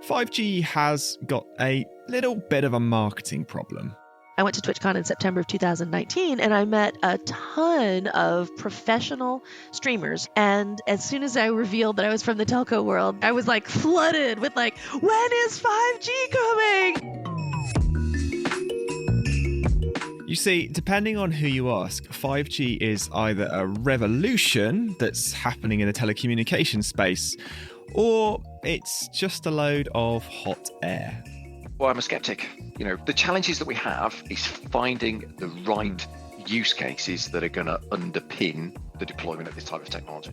5G has got a little bit of a marketing problem. I went to TwitchCon in September of 2019 and I met a ton of professional streamers. And as soon as I revealed that I was from the telco world, I was like flooded with like, when is 5G coming? You see, depending on who you ask, 5G is either a revolution that's happening in the telecommunications space, or it's just a load of hot air. Well, I'm a skeptic. The challenges that we have is finding the right use cases that are going to underpin the deployment of this type of technology.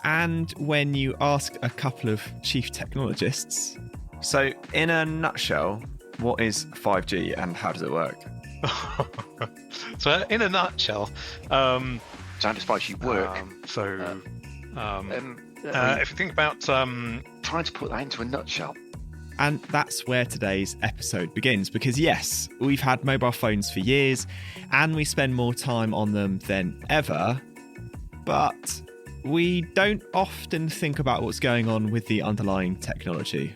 And when you ask a couple of chief technologists, so in a nutshell, what is 5G and how does it work? So in a nutshell, Sound as 5G work. If you think about trying to put that into a nutshell. And that's where today's episode begins, because yes, we've had mobile phones for years and we spend more time on them than ever, but we don't often think about what's going on with the underlying technology.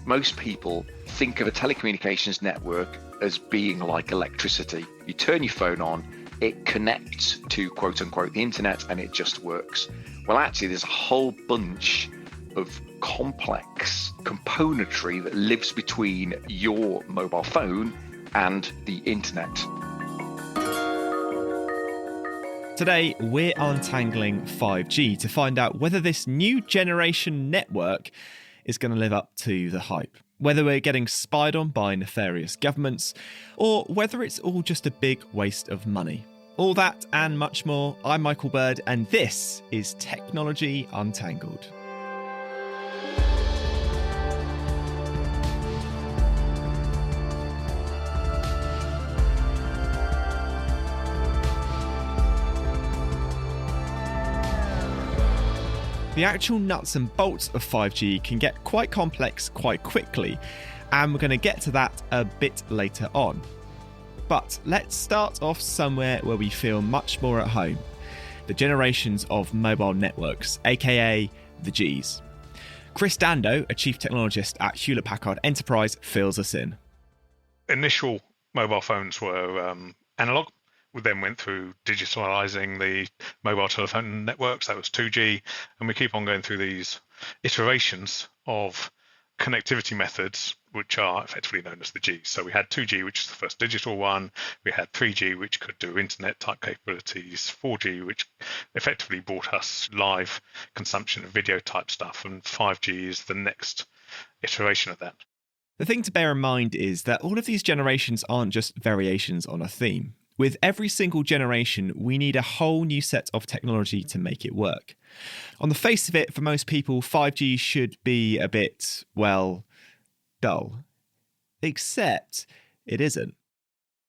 Most people think of a telecommunications network as being like electricity. You turn your phone on, it connects to quote unquote the internet and it just works. Well, actually, there's a whole bunch of complex componentry that lives between your mobile phone and the internet. Today, we're untangling 5G to find out whether this new generation network is going to live up to the hype, whether we're getting spied on by nefarious governments, or whether it's all just a big waste of money. All that and much more. I'm Michael Bird, and this is Technology Untangled. The actual nuts and bolts of 5G can get quite complex quite quickly, and we're going to get to that a bit later on. But let's start off somewhere where we feel much more at home. The generations of mobile networks, aka the Gs. Chris Dando, a chief technologist at Hewlett-Packard Enterprise, fills us in. Initial mobile phones were analog. We then went through digitalizing the mobile telephone networks. That was 2G. And we keep on going through these iterations of connectivity methods, which are effectively known as the Gs. So we had 2G, which is the first digital one. We had 3G, which could do internet type capabilities. 4G, which effectively brought us live consumption of video type stuff. And 5G is the next iteration of that. The thing to bear in mind is that all of these generations aren't just variations on a theme. With every single generation, we need a whole new set of technology to make it work. On the face of it, for most people, 5G should be a bit, well, dull. Except it isn't.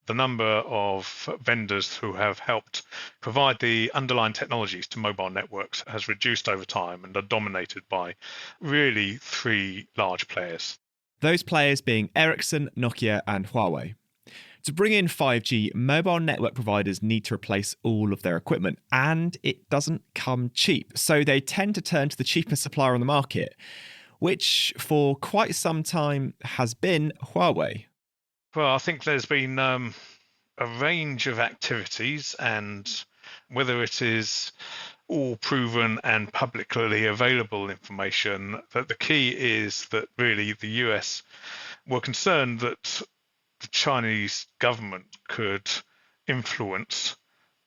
The number of vendors who have helped provide the underlying technologies to mobile networks has reduced over time and are dominated by really three large players. Those players being Ericsson, Nokia, and Huawei. To bring in 5G, mobile network providers need to replace all of their equipment, and it doesn't come cheap. So they tend to turn to the cheapest supplier on the market, which for quite some time has been Huawei. Well, I think there's been a range of activities, and whether it is all proven and publicly available information, that the key is that really the US were concerned that the Chinese government could influence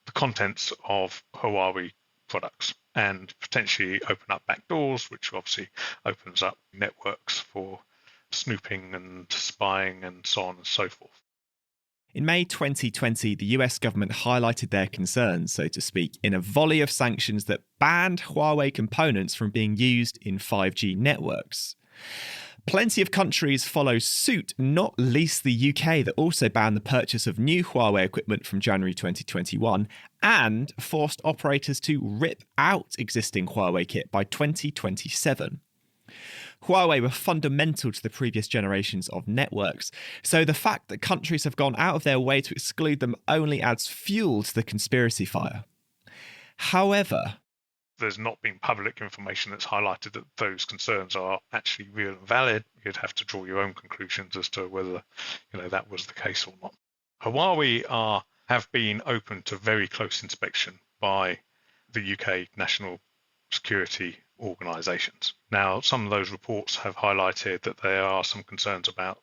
the contents of Huawei products and potentially open up backdoors, which obviously opens up networks for snooping and spying and so on and so forth. In May 2020, the US government highlighted their concerns, so to speak, in a volley of sanctions that banned Huawei components from being used in 5G networks. Plenty of countries follow suit, not least the UK, that also banned the purchase of new Huawei equipment from January 2021 and forced operators to rip out existing Huawei kit by 2027. Huawei were fundamental to the previous generations of networks, so the fact that countries have gone out of their way to exclude them only adds fuel to the conspiracy fire. However, there's not been public information that's highlighted that those concerns are actually real and valid. You'd have to draw your own conclusions as to whether that was the case or not. Huawei have been open to very close inspection by the UK national security organisations. Now, some of those reports have highlighted that there are some concerns about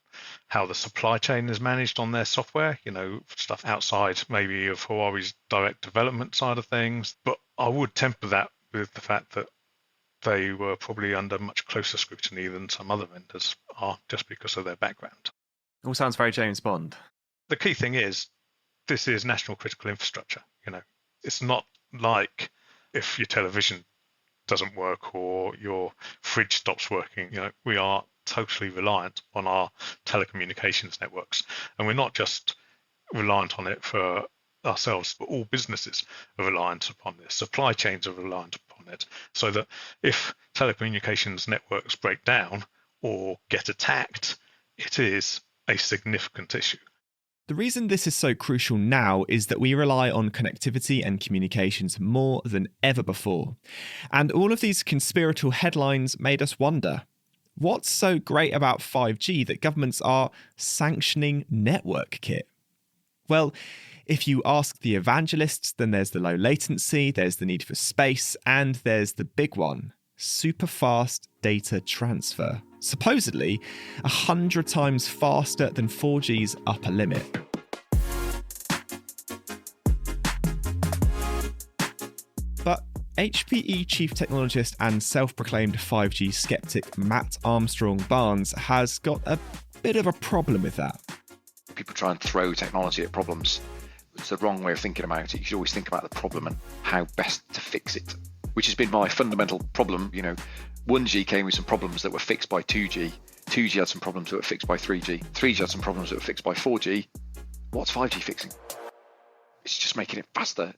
how the supply chain is managed on their software, stuff outside maybe of Huawei's direct development side of things. But I would temper that with the fact that they were probably under much closer scrutiny than some other vendors are just because of their background. All sounds very James Bond. The key thing is this is national critical infrastructure. It's not like if your television doesn't work or your fridge stops working. We are totally reliant on our telecommunications networks, and we're not just reliant on it for ourselves, but all businesses are reliant upon this. Supply chains are reliant upon it, so that if telecommunications networks break down or get attacked, it is a significant issue. The reason this is so crucial now is that we rely on connectivity and communications more than ever before. And all of these conspiratorial headlines made us wonder, what's so great about 5G that governments are sanctioning network kit? Well, if you ask the evangelists, then there's the low latency, there's the need for space, and there's the big one, super fast data transfer. Supposedly 100 times faster than 4G's upper limit. But HPE chief technologist and self-proclaimed 5G skeptic Matt Armstrong-Barnes has got a bit of a problem with that. People try and throw technology at problems. It's the wrong way of thinking about it. You should always think about the problem and how best to fix it, which has been my fundamental problem. 1G came with some problems that were fixed by 2G. 2G had some problems that were fixed by 3G. 3G had some problems that were fixed by 4G. What's 5G fixing? It's just making it faster.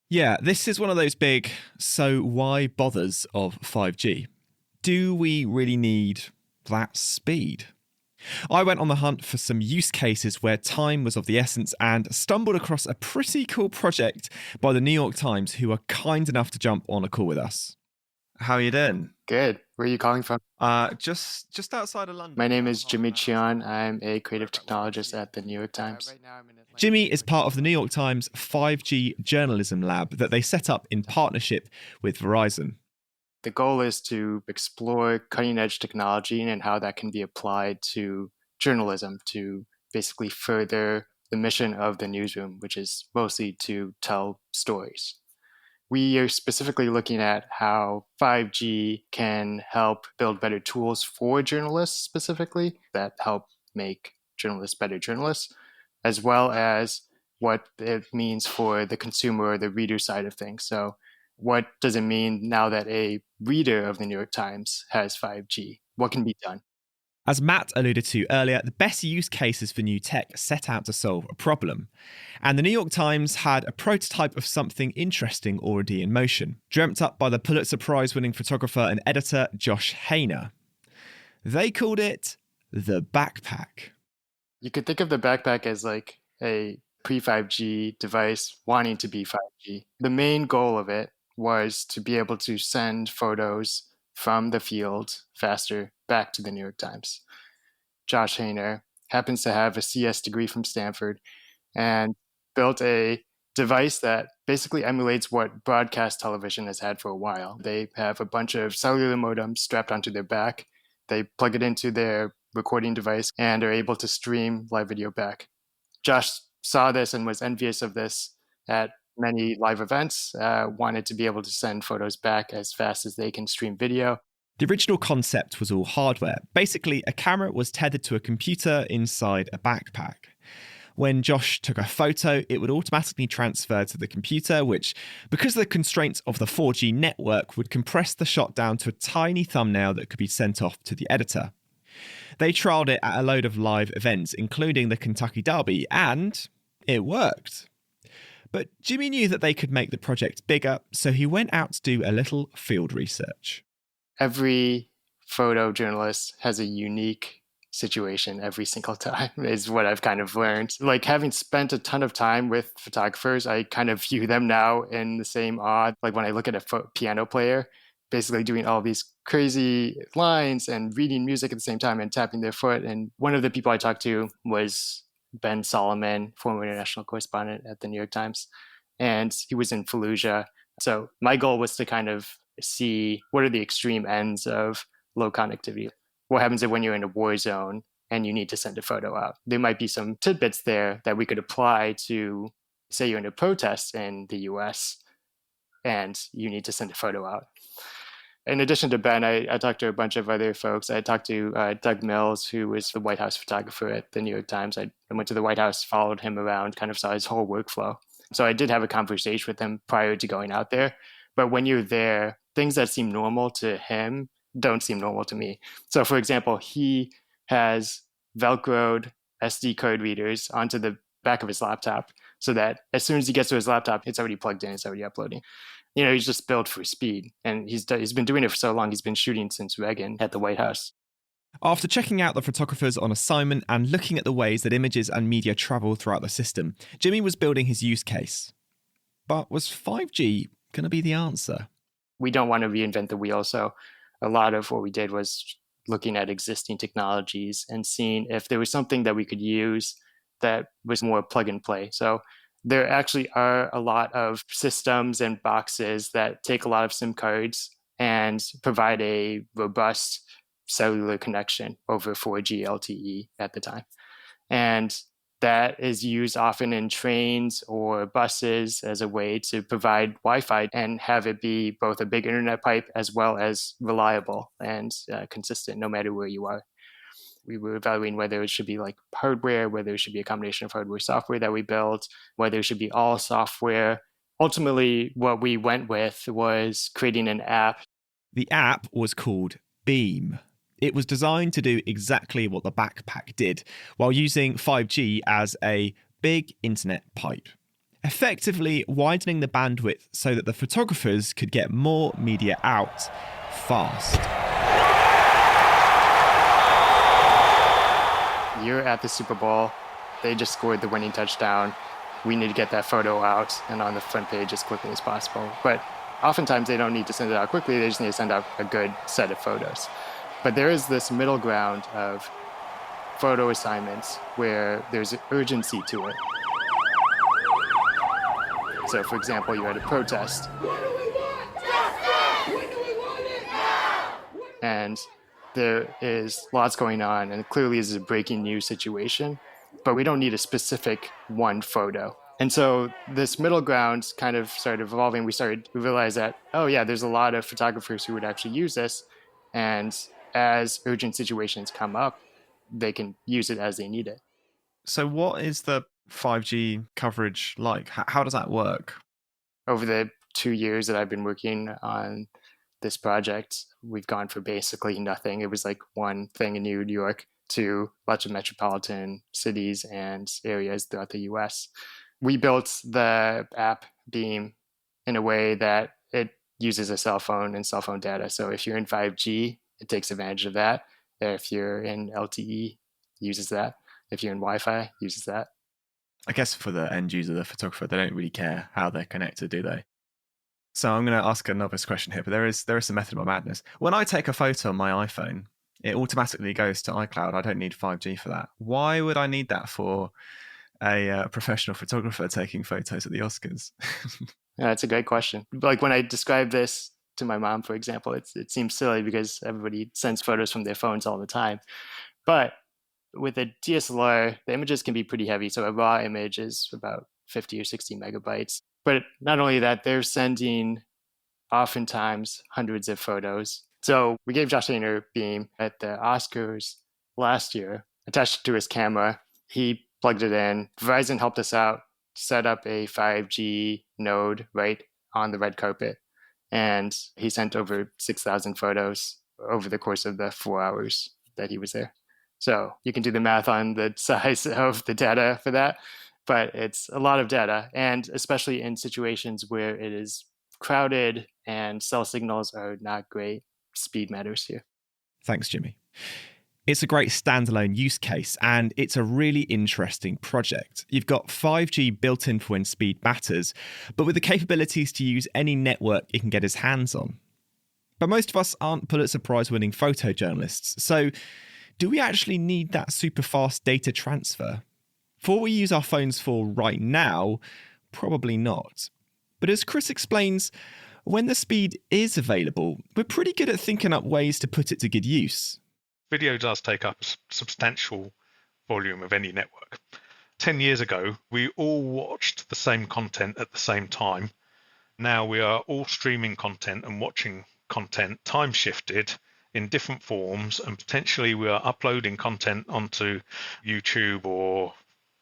Yeah, this is one of those big so why bothers of 5G. Do we really need that speed? I went on the hunt for some use cases where time was of the essence and stumbled across a pretty cool project by the New York Times, who were kind enough to jump on a call with us. How are you doing? Good. Where are you calling from? Just outside of London. My name is Jimmy Chion. I'm a creative technologist at the New York Times. Jimmy is part of the New York Times 5G journalism lab that they set up in partnership with Verizon. The goal is to explore cutting-edge technology and how that can be applied to journalism to basically further the mission of the newsroom, which is mostly to tell stories. We are specifically looking at how 5G can help build better tools for journalists specifically that help make journalists better journalists, as well as what it means for the consumer or the reader side of things. So what does it mean now that a reader of the New York Times has 5G? What can be done? As Matt alluded to earlier, the best use cases for new tech set out to solve a problem. And the New York Times had a prototype of something interesting already in motion, dreamt up by the Pulitzer Prize-winning photographer and editor Josh Hainer. They called it the backpack. You could think of the backpack as like a pre-5G device wanting to be 5G. The main goal of it was to be able to send photos from the field faster back to the New York Times. Josh Hainer happens to have a CS degree from Stanford and built a device that basically emulates what broadcast television has had for a while. They have a bunch of cellular modems strapped onto their back. They plug it into their recording device and are able to stream live video back. Josh saw this and was envious of this at many live events, wanted to be able to send photos back as fast as they can stream video. The original concept was all hardware. Basically, a camera was tethered to a computer inside a backpack. When Josh took a photo, it would automatically transfer to the computer, which, because of the constraints of the 4G network, would compress the shot down to a tiny thumbnail that could be sent off to the editor. They trialled it at a load of live events, including the Kentucky Derby, and it worked. But Jimmy knew that they could make the project bigger, so he went out to do a little field research. Every photojournalist has a unique situation every single time is what I've kind of learned. Like, having spent a ton of time with photographers, I kind of view them now in the same awe. Like when I look at a piano player, basically doing all these crazy lines and reading music at the same time and tapping their foot. And one of the people I talked to was Ben Solomon, former international correspondent at the New York Times. And he was in Fallujah. So my goal was to kind of see what are the extreme ends of low connectivity. What happens if when you're in a war zone and you need to send a photo out? There might be some tidbits there that we could apply to, say you're in a protest in the US and you need to send a photo out. In addition to Ben, I talked to a bunch of other folks. I talked to Doug Mills, who was the White House photographer at the New York Times. I went to the White House, followed him around, kind of saw his whole workflow. So I did have a conversation with him prior to going out there. But when you're there, things that seem normal to him don't seem normal to me. So for example, he has Velcroed SD card readers onto the back of his laptop so that as soon as he gets to his laptop, it's already plugged in, it's already uploading. He's just built for speed. And he's been doing it for so long. He's been shooting since Reagan at the White House. After checking out the photographers on assignment and looking at the ways that images and media travel throughout the system, Jimmy was building his use case. But was 5G going to be the answer? We don't want to reinvent the wheel. So a lot of what we did was looking at existing technologies and seeing if there was something that we could use that was more plug and play. So there actually are a lot of systems and boxes that take a lot of SIM cards and provide a robust cellular connection over 4G LTE at the time. And that is used often in trains or buses as a way to provide Wi-Fi and have it be both a big internet pipe as well as reliable and consistent no matter where you are. We were evaluating whether it should be like hardware, whether it should be a combination of hardware software that we built, whether it should be all software. Ultimately, what we went with was creating an app. The app was called Beam. It was designed to do exactly what the backpack did, while using 5G as a big internet pipe, effectively widening the bandwidth so that the photographers could get more media out fast. You're at the Super Bowl. They just scored the winning touchdown. We need to get that photo out and on the front page as quickly as possible. But oftentimes they don't need to send it out quickly. They just need to send out a good set of photos. But there is this middle ground of photo assignments where there's urgency to it. So, for example, you're at a protest. And there is lots going on, and clearly this is a breaking news situation, but we don't need a specific one photo. And so this middle ground kind of started evolving. We realized that, oh yeah, there's a lot of photographers who would actually use this. And as urgent situations come up, they can use it as they need it. So what is the 5G coverage like? How does that work? Over the 2 years that I've been working on this project, we've gone for basically nothing. It was like one thing in New York to lots of metropolitan cities and areas throughout the US. We built the app Beam in a way that it uses a cell phone and cell phone data. So if you're in 5G, it takes advantage of that. If you're in LTE, uses that. If you're in Wi-Fi, uses that. I guess for the end user, the photographer, they don't really care how they're connected, do they? So I'm going to ask a novice question here, but there is some method of my madness. When I take a photo on my iPhone, it automatically goes to iCloud. I don't need 5G for that. Why would I need that for a professional photographer taking photos at the Oscars? Yeah, that's a great question. Like when I describe this to my mom, for example, it seems silly because everybody sends photos from their phones all the time. But with a DSLR, the images can be pretty heavy. So a raw image is about 50 or 60 megabytes. But not only that, they're sending oftentimes hundreds of photos. So we gave Josh Taylor Beam at the Oscars last year, attached it to his camera. He plugged it in. Verizon helped us out, set up a 5G node right on the red carpet. And he sent over 6,000 photos over the course of the 4 hours that he was there. So you can do the math on the size of the data for that, but it's a lot of data. And especially in situations where it is crowded and cell signals are not great, speed matters here. Thanks, Jimmy. It's a great standalone use case, and it's a really interesting project. You've got 5G built in for when speed matters, but with the capabilities to use any network it can get its hands on. But most of us aren't Pulitzer Prize-winning photojournalists, so do we actually need that super fast data transfer? For what we use our phones for right now, probably not. But as Chris explains, when the speed is available, we're pretty good at thinking up ways to put it to good use. Video does take up a substantial volume of any network. 10 years ago, we all watched the same content at the same time. Now we are all streaming content and watching content time shifted in different forms, and potentially we are uploading content onto YouTube or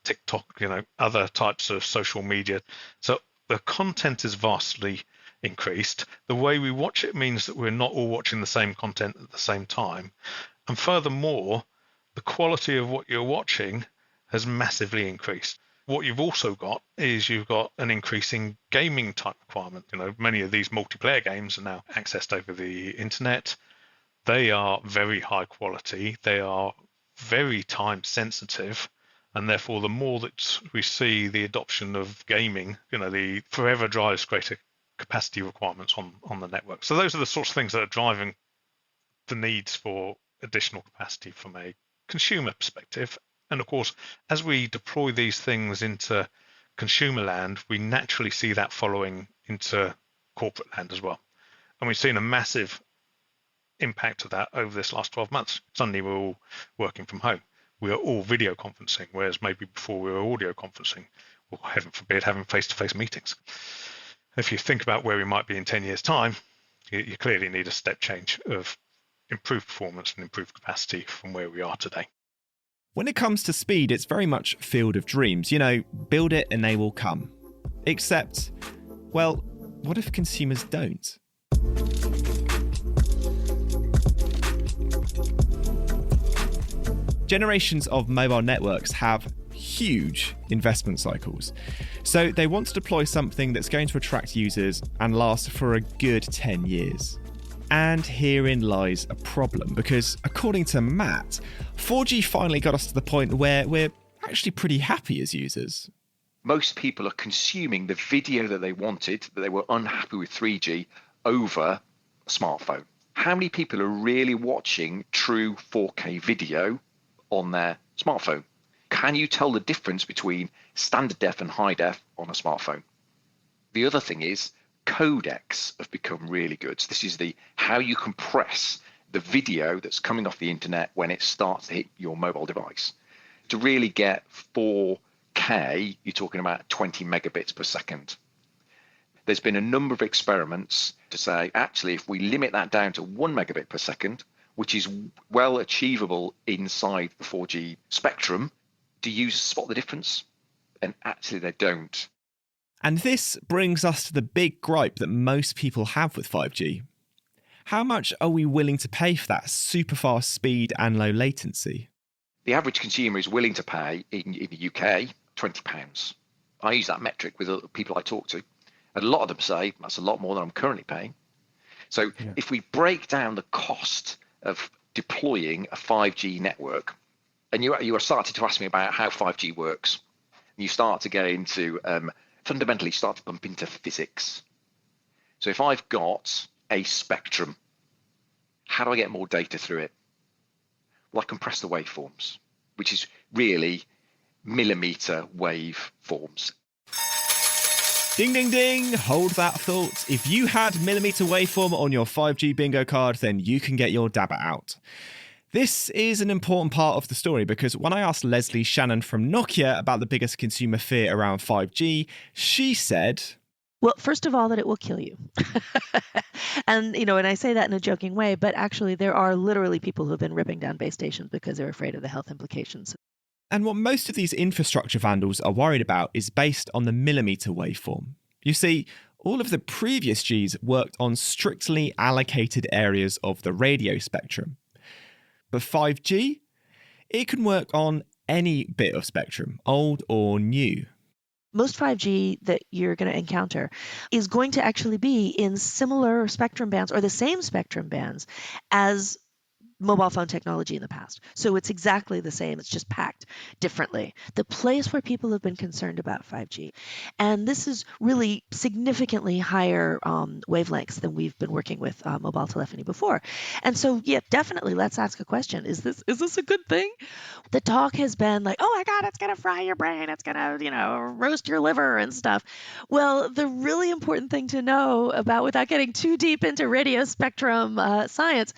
TikTok, other types of social media. So the content is vastly increased. The way we watch it means that we're not all watching the same content at the same time. And furthermore, the quality of what you're watching has massively increased. What you've also got is you've got an increasing gaming type requirement. Many of these multiplayer games are now accessed over the internet. They are very high quality. They are very time sensitive. And therefore, the more that we see the adoption of gaming, the forever drives greater capacity requirements on the network. So those are the sorts of things that are driving the needs for additional capacity from a consumer perspective. And of course, as we deploy these things into consumer land, we naturally see that following into corporate land as well. And we've seen a massive impact of that over this last 12 months. Suddenly we're all working from home. We are all video conferencing, whereas maybe before we were audio conferencing, or heaven forbid, having face-to-face meetings. If you think about where we might be in 10 years' time, you clearly need a step change of improved performance and improved capacity from where we are today. When it comes to speed, it's very much field of dreams. Build it and they will come. Except, well, what if consumers don't? Generations of mobile networks have huge investment cycles. So they want to deploy something that's going to attract users and last for a good 10 years. And herein lies a problem, because according to Matt, 4G finally got us to the point where we're actually pretty happy as users. Most people are consuming the video that they wanted, that they were unhappy with 3G, over a smartphone. How many people are really watching true 4K video on their smartphone? Can you tell the difference between standard def and high def on a smartphone? The other thing is, codecs have become really good. So this is how you compress the video that's coming off the internet when it starts to hit your mobile device. To really get 4K, you're talking about 20 megabits per second. There's been a number of experiments to say, actually, if we limit that down to 1 megabit per second, which is well achievable inside the 4G spectrum, do users spot the difference? And actually, they don't. And this brings us to the big gripe that most people have with 5G. How much are we willing to pay for that super fast speed and low latency? The average consumer is willing to pay in the UK £20. I use that metric with other people I talk to, and a lot of them say that's a lot more than I'm currently paying. So if we break down the cost of deploying a 5G network, and you are starting to ask me about how 5G works, and you start to get into fundamentally start to bump into physics. So if I've got a spectrum, how do I get more data through it? Well, I compress the waveforms, which is really millimetre wave forms. Ding, ding, ding. Hold that thought. If you had millimetre waveform on your 5G bingo card, then you can get your dabber out. This is an important part of the story because when I asked Leslie Shannon from Nokia about the biggest consumer fear around 5G, she said, well, first of all, that it will kill you. And I say that in a joking way, but actually there are literally people who have been ripping down base stations because they're afraid of the health implications. And what most of these infrastructure vandals are worried about is based on the millimetre waveform. You see, all of the previous Gs worked on strictly allocated areas of the radio spectrum. But 5G, it can work on any bit of spectrum, old or new. Most 5G that you're going to encounter is going to actually be in similar spectrum bands or the same spectrum bands as mobile phone technology in the past. So it's exactly the same. It's just packed differently. The place where people have been concerned about 5G, and this is really significantly higher wavelengths than we've been working with mobile telephony before. And so, yeah, definitely let's ask a question. Is this a good thing? The talk has been like, oh my God, it's going to fry your brain. It's going to, roast your liver and stuff. Well, the really important thing to know about, without getting too deep into radio spectrum science,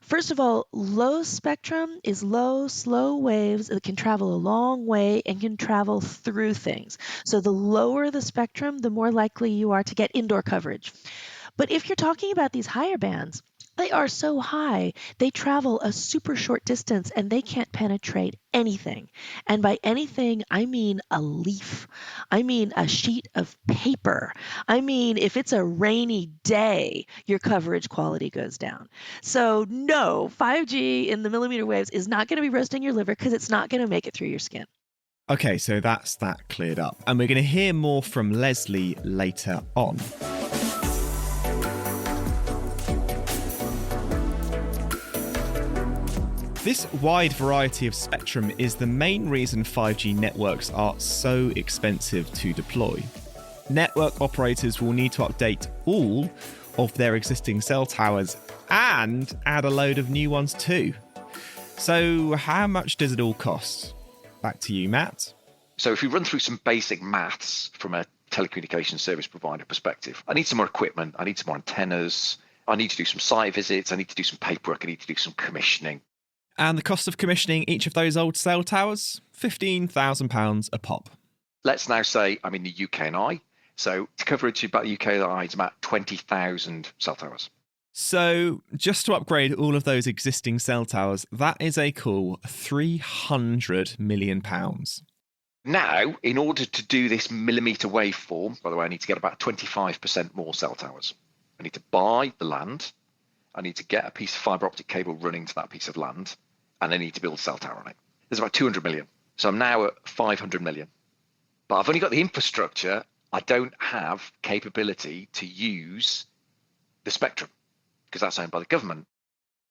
first of all, low spectrum is low, slow waves that can travel a long way and can travel through things. So the lower the spectrum, the more likely you are to get indoor coverage. But if you're talking about these higher bands, they are so high, they travel a super short distance and they can't penetrate anything. And by anything, I mean a leaf. I mean a sheet of paper. I mean, if it's a rainy day, your coverage quality goes down. So no, 5G in the millimeter waves is not going to be roasting your liver because it's not going to make it through your skin. Okay, so that's that cleared up. And we're going to hear more from Leslie later on. This wide variety of spectrum is the main reason 5G networks are so expensive to deploy. Network operators will need to update all of their existing cell towers and add a load of new ones too. So how much does it all cost? Back to you, Matt. So if we run through some basic maths from a telecommunications service provider perspective, I need some more equipment, I need some more antennas, I need to do some site visits, I need to do some paperwork, I need to do some commissioning. And the cost of commissioning each of those old cell towers? £15,000 a pop. Let's now say I'm in the UK and I. So to coverage about the UK and I, it's about 20,000 cell towers. So just to upgrade all of those existing cell towers, that is a cool £300 million. Now, in order to do this millimetre waveform, by the way, I need to get about 25% more cell towers. I need to buy the land. I need to get a piece of fibre optic cable running to that piece of land. And I need to build a cell tower on it. There's about 200 million. So I'm now at 500 million. But I've only got the infrastructure. I don't have capability to use the spectrum because that's owned by the government.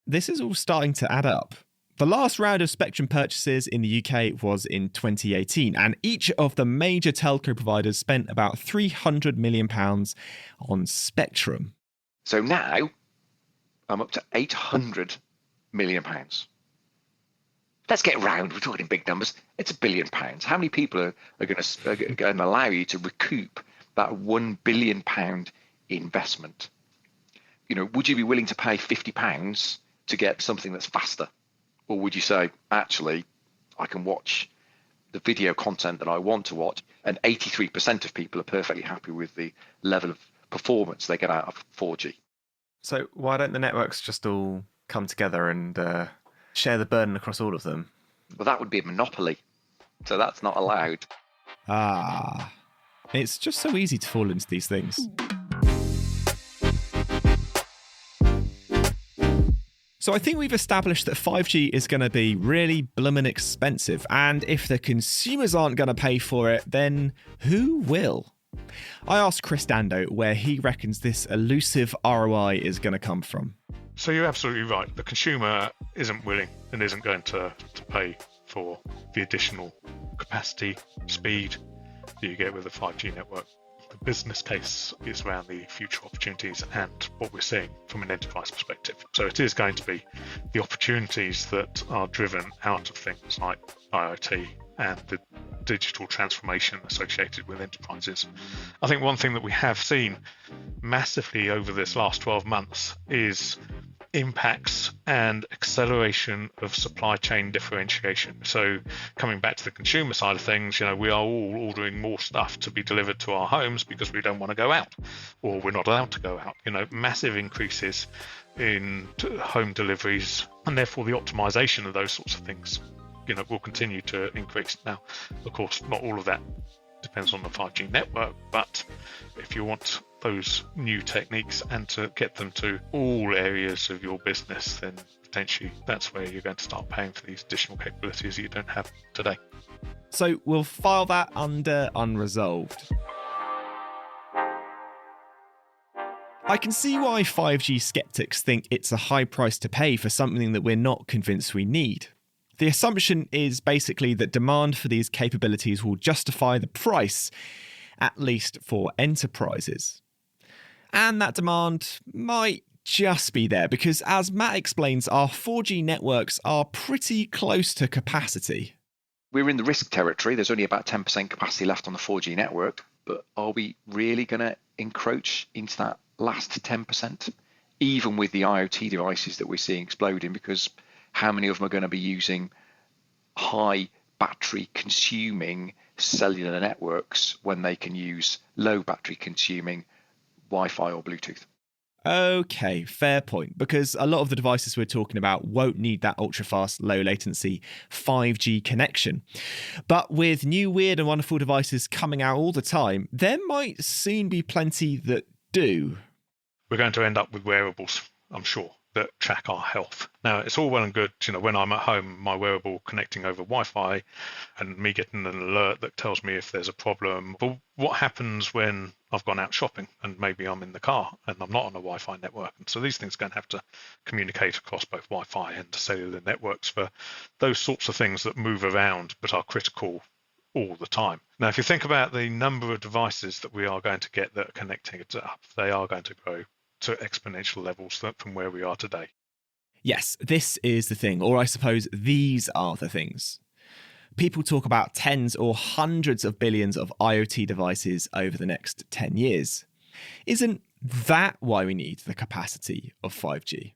This is all starting to add up. The last round of spectrum purchases in the UK was in 2018, and each of the major telco providers spent about £300 million on spectrum. So now I'm up to £800 million. Let's get round. We're talking big numbers. It's £1 billion. How many people are going to allow you to recoup that £1 billion investment? Would you be willing to pay £50 to get something that's faster? Or would you say, actually, I can watch the video content that I want to watch, and 83% of people are perfectly happy with the level of performance they get out of 4G? So why don't the networks just all come together and share the burden across all of them? Well, that would be a monopoly. So that's not allowed. It's just so easy to fall into these things. So I think we've established that 5G is going to be really bloomin' expensive. And if the consumers aren't going to pay for it, then who will? I asked Chris Dando where he reckons this elusive ROI is going to come from. So you're absolutely right. The consumer isn't willing and isn't going to pay for the additional capacity, speed that you get with a 5G network. The business case is around the future opportunities and what we're seeing from an enterprise perspective. So it is going to be the opportunities that are driven out of things like IoT and the digital transformation associated with enterprises. I think one thing that we have seen massively over this last 12 months is impacts and acceleration of supply chain differentiation. So coming back to the consumer side of things, we are all ordering more stuff to be delivered to our homes because we don't want to go out or we're not allowed to go out. Massive increases in home deliveries and therefore the optimization of those sorts of things will continue to increase. Now, of course, not all of that depends on the 5G network, but if you want those new techniques and to get them to all areas of your business, then potentially that's where you're going to start paying for these additional capabilities that you don't have today. So we'll file that under unresolved. I can see why 5G skeptics think it's a high price to pay for something that we're not convinced we need. The assumption is basically that demand for these capabilities will justify the price, at least for enterprises. And that demand might just be there because, as Matt explains, our 4G networks are pretty close to capacity. We're in the risk territory. There's only about 10% capacity left on the 4G network, but are we really going to encroach into that last 10%? Even with the IoT devices that we're seeing exploding, because how many of them are going to be using high battery consuming cellular networks when they can use low battery consuming Wi-Fi or Bluetooth? Okay, fair point, because a lot of the devices we're talking about won't need that ultra-fast, low-latency 5G connection. But with new weird and wonderful devices coming out all the time, there might soon be plenty that do. We're going to end up with wearables, I'm sure, that track our health. Now, it's all well and good, when I'm at home, my wearable connecting over Wi-Fi and me getting an alert that tells me if there's a problem. But what happens when I've gone out shopping and maybe I'm in the car and I'm not on a Wi-Fi network? And so these things are going to have to communicate across both Wi-Fi and cellular networks for those sorts of things that move around but are critical all the time. Now, if you think about the number of devices that we are going to get that are connecting it up, they are going to grow to exponential levels from where we are today. Yes, this is the thing, or I suppose these are the things. People talk about tens or hundreds of billions of IoT devices over the next 10 years. Isn't that why we need the capacity of 5G?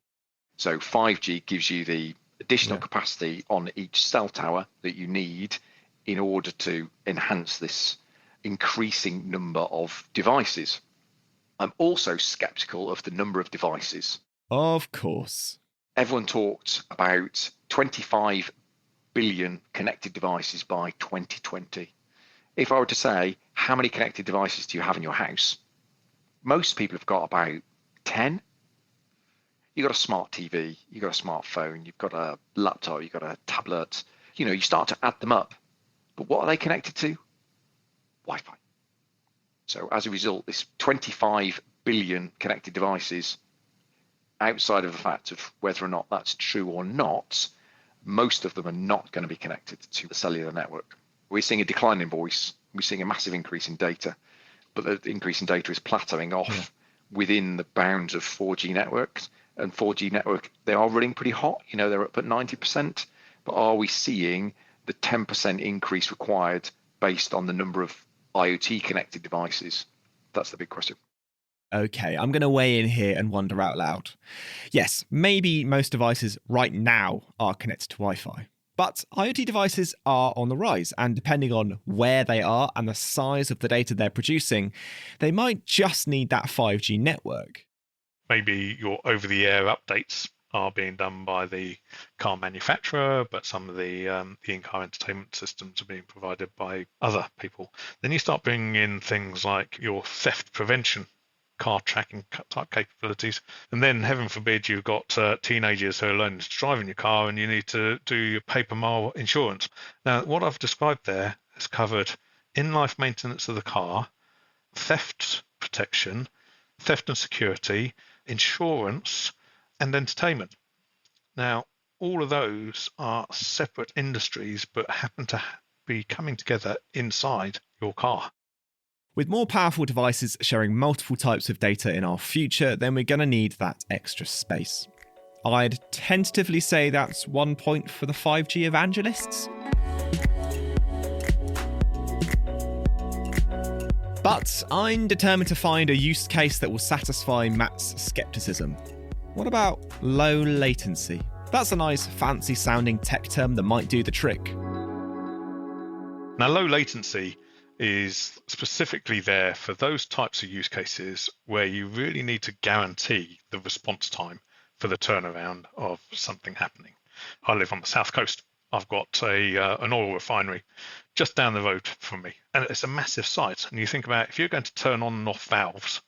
So 5G gives you the additional capacity on each cell tower that you need in order to enhance this increasing number of devices. I'm also skeptical of the number of devices. Of course. Everyone talked about 25 billion connected devices by 2020. If I were to say, how many connected devices do you have in your house? Most people have got about 10. You've got a smart TV, you've got a smartphone, you've got a laptop, you've got a tablet. You start to add them up. But what are they connected to? Wi-Fi. So as a result, this 25 billion connected devices, outside of the fact of whether or not that's true or not, most of them are not going to be connected to the cellular network. We're seeing a decline in voice. We're seeing a massive increase in data, but the increase in data is plateauing off within the bounds of 4G networks. And 4G network, they are running pretty hot. They're up at 90%. But are we seeing the 10% increase required based on the number of IoT connected devices? That's the big question. Okay, I'm going to weigh in here and wonder out loud. Yes, maybe most devices right now are connected to Wi-Fi, but IoT devices are on the rise, and depending on where they are and the size of the data they're producing, they might just need that 5G network. Maybe your over-the-air updates are being done by the car manufacturer, but some of the in-car entertainment systems are being provided by other people. Then you start bringing in things like your theft prevention, car tracking type capabilities. And then, heaven forbid, you've got teenagers who are learning to drive in your car and you need to do your paper mile insurance. Now, what I've described there has covered in-life maintenance of the car, theft protection, theft and security, insurance, and entertainment. Now, all of those are separate industries, but happen to be coming together inside your car. With more powerful devices sharing multiple types of data in our future, then we're going to need that extra space. I'd tentatively say that's 1 point for the 5G evangelists. But I'm determined to find a use case that will satisfy Matt's skepticism. What about low latency? That's a nice fancy sounding tech term that might do the trick. Now, low latency is specifically there for those types of use cases where you really need to guarantee the response time for the turnaround of something happening. I live on the south coast. I've got an oil refinery just down the road from me, and it's a massive site. And you think about, if you're going to turn on and off valves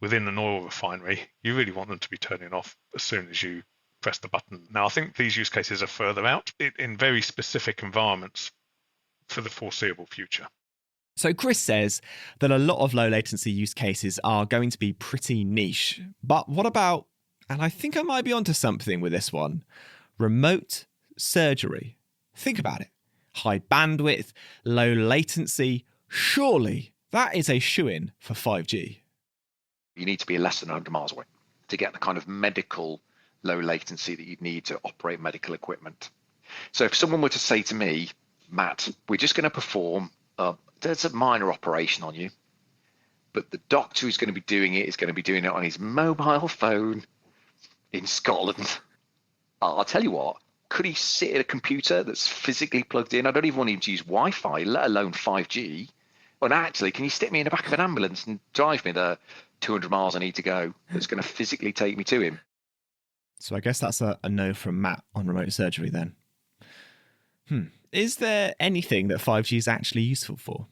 within an oil refinery, you really want them to be turning off as soon as you press the button. Now, I think these use cases are further out in very specific environments for the foreseeable future. So Chris says that a lot of low latency use cases are going to be pretty niche. But what about, and I think I might be onto something with this one, remote surgery? Think about it. High bandwidth, low latency. Surely that is a shoo-in for 5G. You need to be less than 100 miles away to get the kind of medical low latency that you'd need to operate medical equipment. So if someone were to say to me, Matt, we're just going to perform there's a minor operation on you, but the doctor who's going to be doing it is going to be doing it on his mobile phone in Scotland. I'll tell you what, could he sit at a computer that's physically plugged in? I don't even want him to use Wi-Fi, let alone 5G. Well, actually, can you stick me in the back of an ambulance and drive me the 200 miles I need to go that's going to physically take me to him? So I guess that's a no from Matt on remote surgery then. Is there anything that 5G is actually useful for?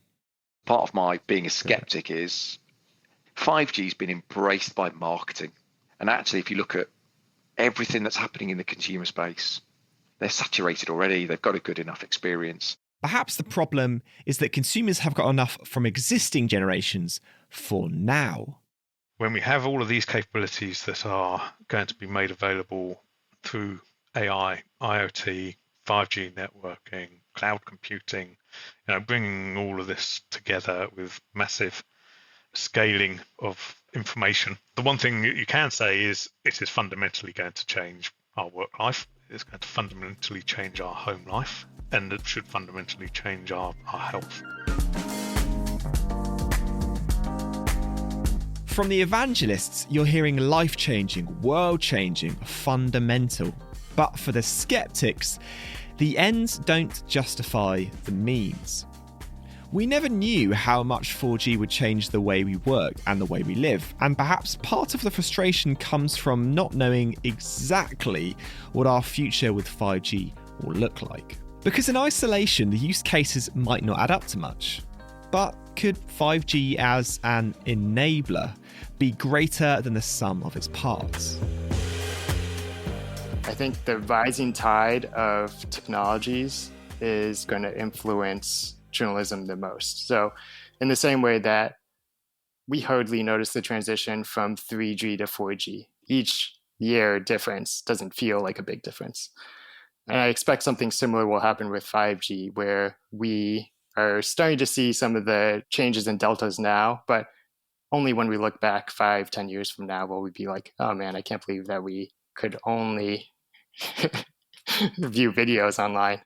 Part of my being a skeptic is 5G's been embraced by marketing. And actually, if you look at everything that's happening in the consumer space, they're saturated already. They've got a good enough experience. Perhaps the problem is that consumers have got enough from existing generations for now. When we have all of these capabilities that are going to be made available through AI, IoT, 5G networking, cloud computing, bringing all of this together with massive scaling of information. The one thing that you can say is it is fundamentally going to change our work life. It's going to fundamentally change our home life, and it should fundamentally change our health. From the evangelists, you're hearing life-changing, world-changing, fundamental. But for the skeptics, the ends don't justify the means. We never knew how much 4G would change the way we work and the way we live, and perhaps part of the frustration comes from not knowing exactly what our future with 5G will look like. Because in isolation, the use cases might not add up to much. But could 5G as an enabler be greater than the sum of its parts? I think the rising tide of technologies is going to influence journalism the most. So in the same way that we hardly notice the transition from 3G to 4G, each year difference doesn't feel like a big difference. And I expect something similar will happen with 5G, where we are starting to see some of the changes and deltas now, but only when we look back 5-10 years from now will we be like, oh man, I can't believe that we could only view videos online.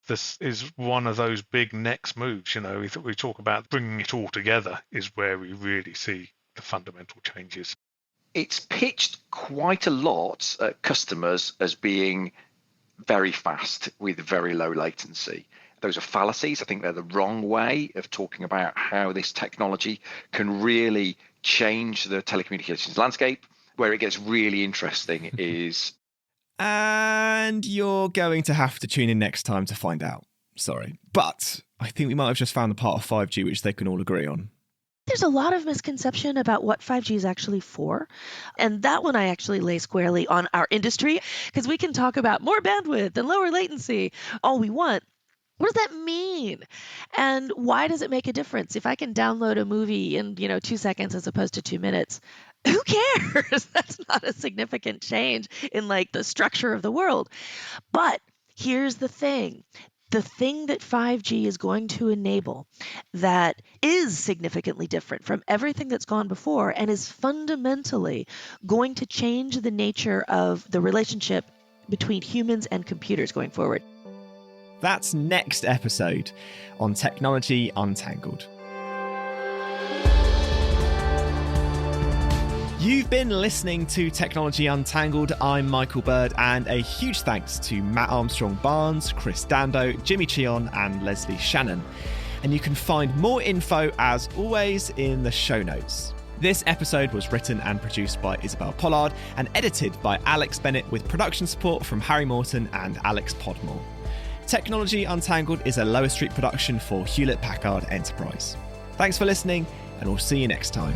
This is one of those big next moves, we talk about bringing it all together is where we really see the fundamental changes. It's pitched quite a lot at customers as being very fast with very low latency. Those are fallacies. I think they're the wrong way of talking about how this technology can really change the telecommunications landscape. Where it gets really interesting is... And you're going to have to tune in next time to find out. Sorry. But I think we might have just found the part of 5G which they can all agree on. There's a lot of misconception about what 5G is actually for. And that one I actually lay squarely on our industry, because we can talk about more bandwidth and lower latency all we want. What does that mean? And why does it make a difference? If I can download a movie in, 2 seconds as opposed to 2 minutes, who cares? That's not a significant change in the structure of the world. But here's the thing. The thing that 5G is going to enable that is significantly different from everything that's gone before and is fundamentally going to change the nature of the relationship between humans and computers going forward. That's next episode on Technology Untangled. You've been listening to Technology Untangled. I'm Michael Bird, and a huge thanks to Matt Armstrong-Barnes, Chris Dando, Jimmy Chion, and Leslie Shannon. And you can find more info, as always, in the show notes. This episode was written and produced by Isabel Pollard and edited by Alex Bennett, with production support from Harry Morton and Alex Podmore. Technology Untangled is a Lower Street production for Hewlett-Packard Enterprise. Thanks for listening, and we'll see you next time.